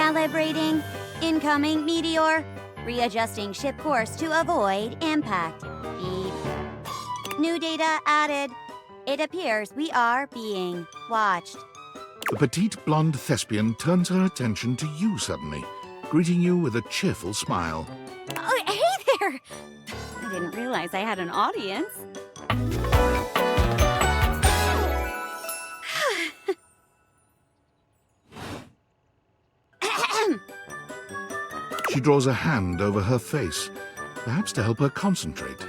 Calibrating. Incoming meteor. Readjusting ship course to avoid impact. Beep. New data added. It appears we are being watched. The petite blonde thespian turns her attention to you suddenly, greeting you with a cheerful smile. Oh, hey there! I didn't realize I had an audience. She draws a hand over her face, perhaps to help her concentrate.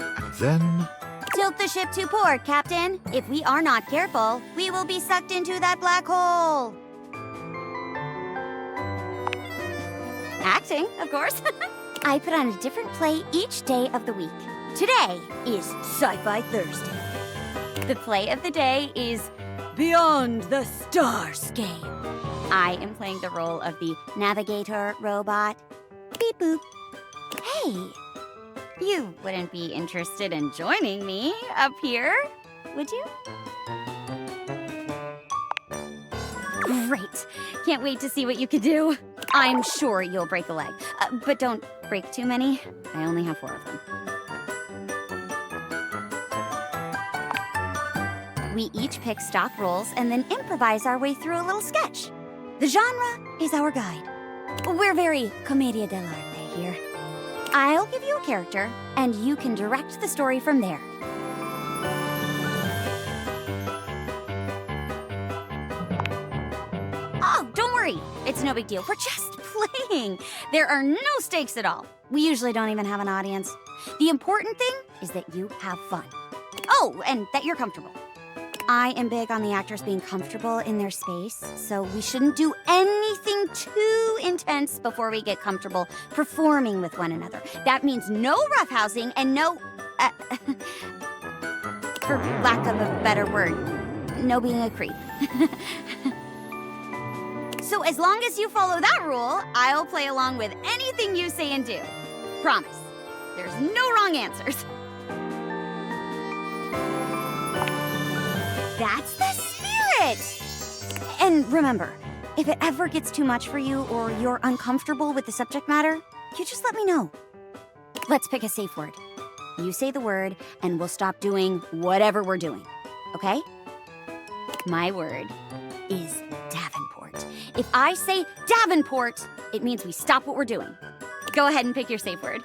And then... Tilt the ship to port, Captain. If we are not careful, we will be sucked into that black hole. Acting, of course. I put on a different play each day of the week. Today is Sci-Fi Thursday. The play of the day is Beyond the Starscape. I am playing the role of the navigator robot. Beep boop. Hey, you wouldn't be interested in joining me up here, would you? Great. Can't wait to see what you could do. I'm sure you'll break a leg, but don't break too many. I only have 4 of them. We each pick stock roles and then improvise our way through a little sketch. The genre is our guide. We're very commedia dell'arte here. I'll give you a character, and you can direct the story from there. Oh, don't worry. It's no big deal. We're just playing. There are no stakes at all. We usually don't even have an audience. The important thing is that you have fun. Oh, and that you're comfortable. I am big on the actors being comfortable in their space, so we shouldn't do anything too intense before we get comfortable performing with one another. That means no roughhousing and no, for lack of a better word, no being a creep. So as long as you follow that rule, I'll play along with anything you say and do. Promise. There's no wrong answers. That's the spirit! And remember, if it ever gets too much for you or you're uncomfortable with the subject matter, you just let me know. Let's pick a safe word. You say the word, and we'll stop doing whatever we're doing, okay? My word is Davenport. If I say Davenport, it means we stop what we're doing. Go ahead and pick your safe word.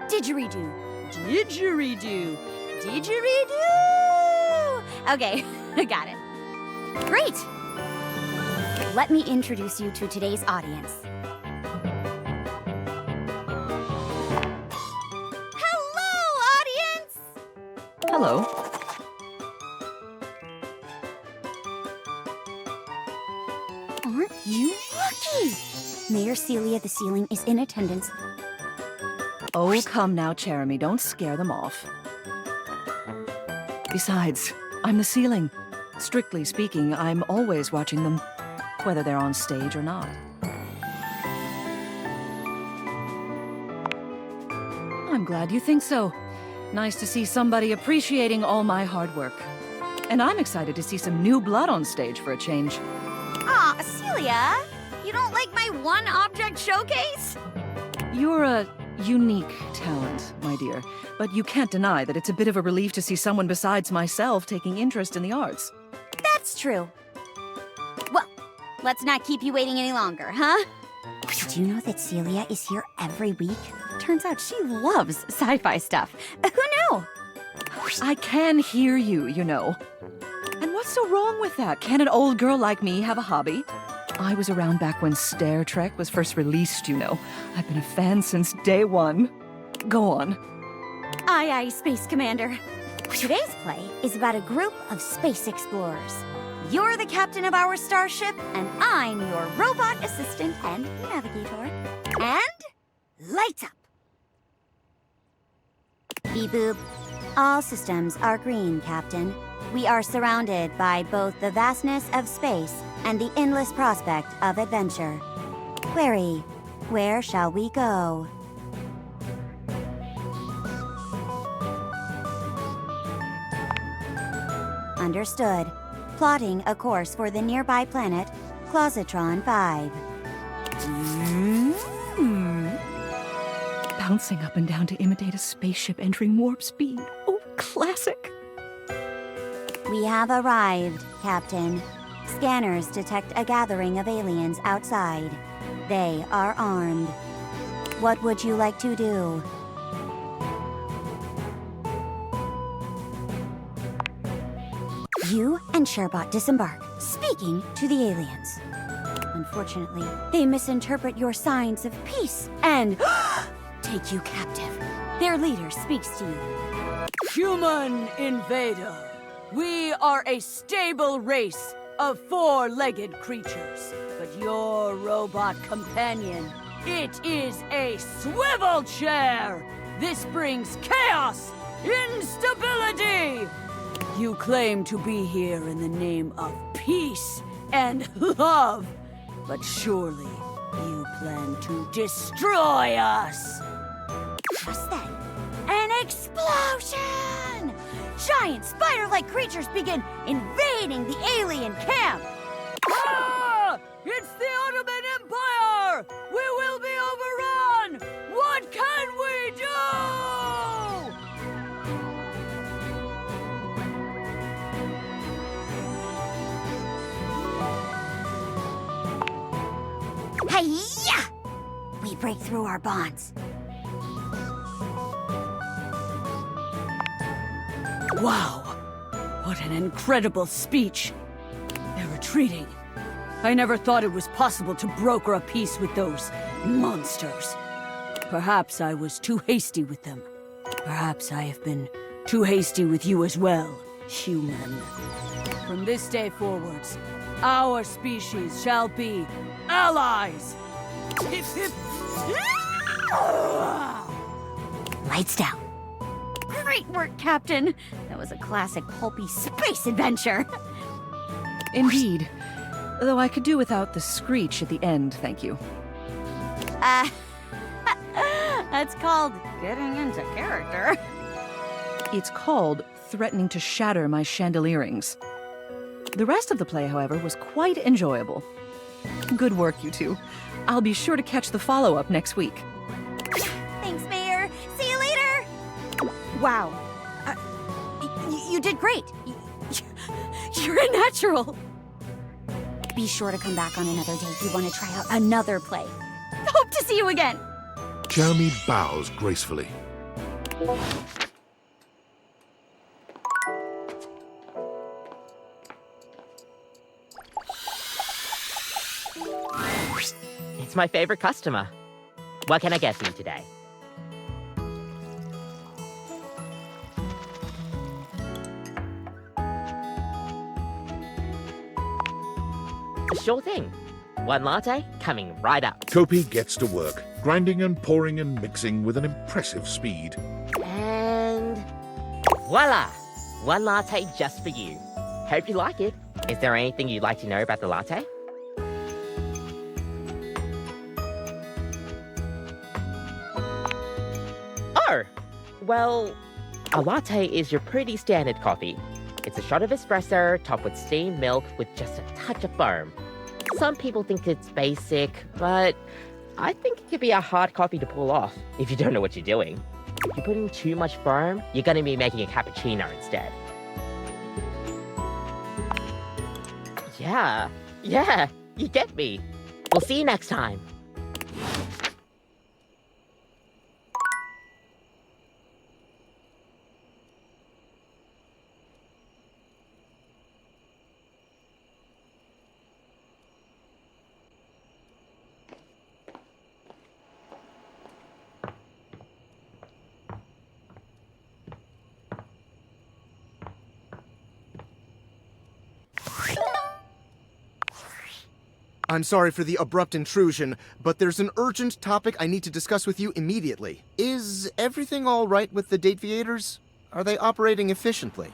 Didgeridoo. Didgeridoo. Didgeridoo. Okay, I got it. Great. Let me introduce you to today's audience. Hello, audience! Hello. Aren't you lucky? Mayor Celia the Ceiling is in attendance. Oh, come now, Jeremy. Don't scare them off. Besides, I'm the ceiling. Strictly speaking, I'm always watching them, whether they're on stage or not. I'm glad you think so. Nice to see somebody appreciating all my hard work. And I'm excited to see some new blood on stage for a change. Aw, Celia, you don't like my one-object showcase? You're a unique talent, my dear, but you can't deny that it's a bit of a relief to see someone besides myself taking interest in the arts. That's true. Well, let's not keep you waiting any longer, huh? Did you know that Celia is here every week? Turns out she loves sci-fi stuff. Who knew? I can hear you, you know. And what's so wrong with that? Can an old girl like me have a hobby? I was around back when Star Trek was first released, you know. I've been a fan since day one. Go on. Aye, aye, Space Commander. Today's play is about a group of space explorers. You're the captain of our starship, and I'm your robot assistant and navigator. And lights up. Beep boop. All systems are green, Captain. We are surrounded by both the vastness of space and the endless prospect of adventure. Query, Where shall we go? Understood. Plotting a course for the nearby planet, Closetron 5. Bouncing up and down to imitate a spaceship entering warp speed. Oh, classic. We have arrived, Captain. Scanners detect a gathering of aliens outside. They are armed. What would you like to do? You and Sherbot disembark, speaking to the aliens. Unfortunately, they misinterpret your signs of peace and take you captive. Their leader speaks to you. Human invader, we are a stable race of four-legged creatures. But your robot companion, it is a swivel chair! This brings chaos, instability! You claim to be here in the name of peace and love, but surely you plan to destroy us! Just then, an explosion! Giant spider-like creatures begin invading the alien camp! Ah! It's the Ottoman Empire! We will be overrun! What can we do? Hi-ya! We break through our bonds. Wow! What an incredible speech! They're retreating. I never thought it was possible to broker a peace with those monsters. Perhaps I was too hasty with them. Perhaps I have been too hasty with you as well, human. From this day forwards, our species shall be allies! Hip, hip. Lights down. Great work, Captain! That was a classic pulpy space adventure! Indeed. Though I could do without the screech at the end, thank you. That's called getting into character. It's called threatening to shatter my chandelierings. The rest of the play, however, was quite enjoyable. Good work, you two. I'll be sure to catch the follow-up next week. Thanks, Mayor. See you later. Wow. You did great. You're a natural. Be sure to come back on another day if you want to try out another play. Hope to see you again. Jeremy bows gracefully. It's my favorite customer. What can I get for you today? Sure thing. One latte coming right up. Kopi gets to work, grinding and pouring and mixing with an impressive speed. And voila! One latte just for you. Hope you like it. Is there anything you'd like to know about the latte? Oh, well, a latte is your pretty standard coffee. It's a shot of espresso topped with steamed milk with just a touch of foam. Some people think it's basic, but I think it could be a hard coffee to pull off if you don't know what you're doing. If you put in too much foam, you're going to be making a cappuccino instead. Yeah, you get me. We'll see you next time. I'm sorry for the abrupt intrusion, but there's an urgent topic I need to discuss with you immediately. Is everything all right with the Dateviators? Are they operating efficiently?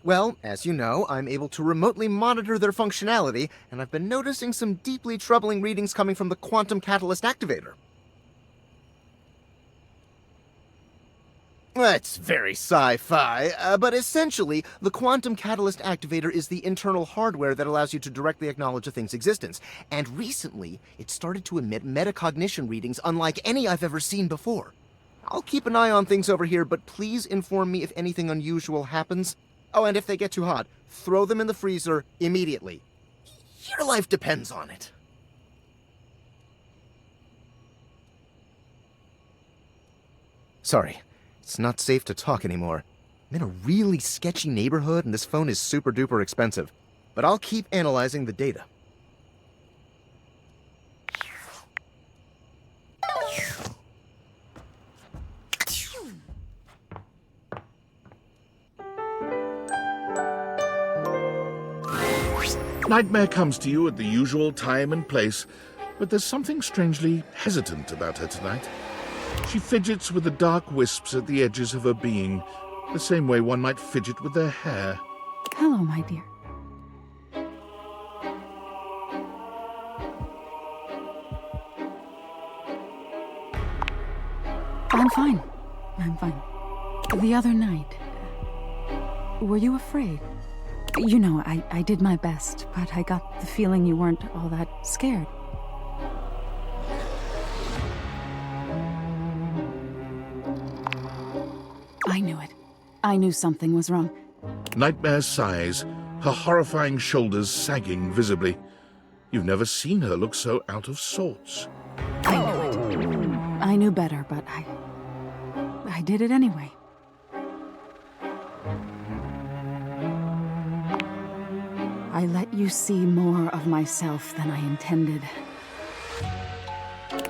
Well, as you know, I'm able to remotely monitor their functionality, and I've been noticing some deeply troubling readings coming from the Quantum Catalyst Activator. That's very sci-fi, but essentially, the Quantum Catalyst Activator is the internal hardware that allows you to directly acknowledge a thing's existence. And recently, it started to emit metacognition readings unlike any I've ever seen before. I'll keep an eye on things over here, but please inform me if anything unusual happens. Oh, and if they get too hot, throw them in the freezer immediately. Your life depends on it. Sorry. It's not safe to talk anymore. I'm in a really sketchy neighborhood and this phone is super duper expensive. But I'll keep analyzing the data. Nightmare comes to you at the usual time and place, but there's something strangely hesitant about her tonight. She fidgets with the dark wisps at the edges of her being, the same way one might fidget with their hair. Hello, my dear. I'm fine. I'm fine. The other night, were you afraid? You know, I did my best, but I got the feeling you weren't all that scared. I knew it. I knew something was wrong. Nightmare sighs, her horrifying shoulders sagging visibly. You've never seen her look so out of sorts. I knew it. I knew better, but I did it anyway. I let you see more of myself than I intended.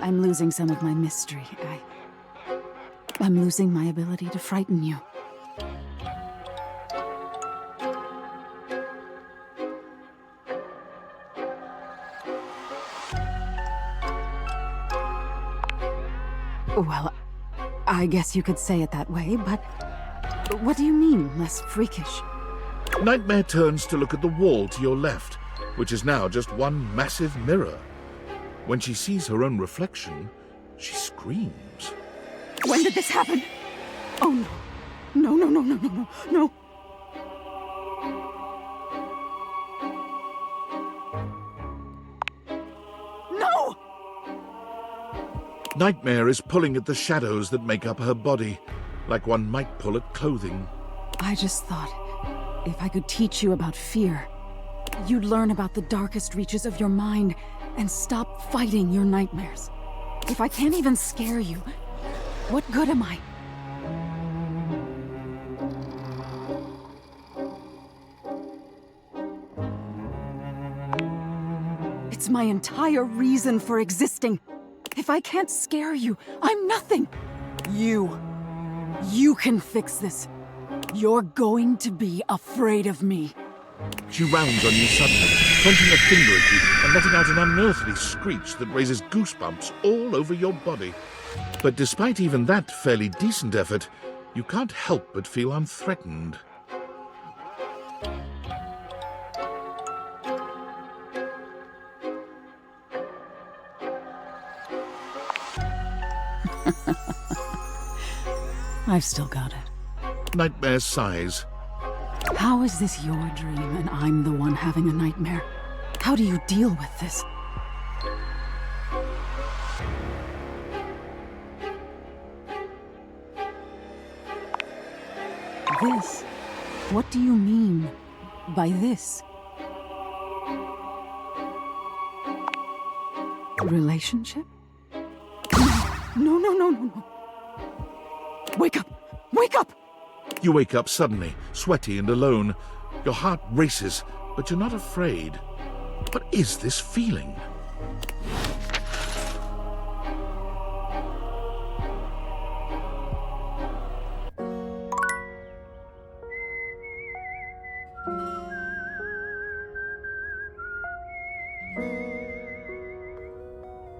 I'm losing some of my mystery. I'm losing my ability to frighten you. Well, I guess you could say it that way, but what do you mean, less freakish? Nightmare turns to look at the wall to your left, which is now just one massive mirror. When she sees her own reflection, she screams. When did this happen? Oh no. No, no, no, no, no, no, no. No! Nightmare is pulling at the shadows that make up her body, like one might pull at clothing. I just thought, if I could teach you about fear, you'd learn about the darkest reaches of your mind and stop fighting your nightmares. If I can't even scare you, what good am I? It's my entire reason for existing. If I can't scare you, I'm nothing. You can fix this. You're going to be afraid of me. She rounds on you suddenly, pointing a finger at you and letting out an unearthly screech that raises goosebumps all over your body. But despite even that fairly decent effort, you can't help but feel unthreatened. I've still got it. Nightmare sighs. How is this your dream and I'm the one having a nightmare? How do you deal with this? This? What do you mean by this? Relationship? No, no, no, no, no. Wake up! Wake up! You wake up suddenly, sweaty and alone. Your heart races, but you're not afraid. What is this feeling?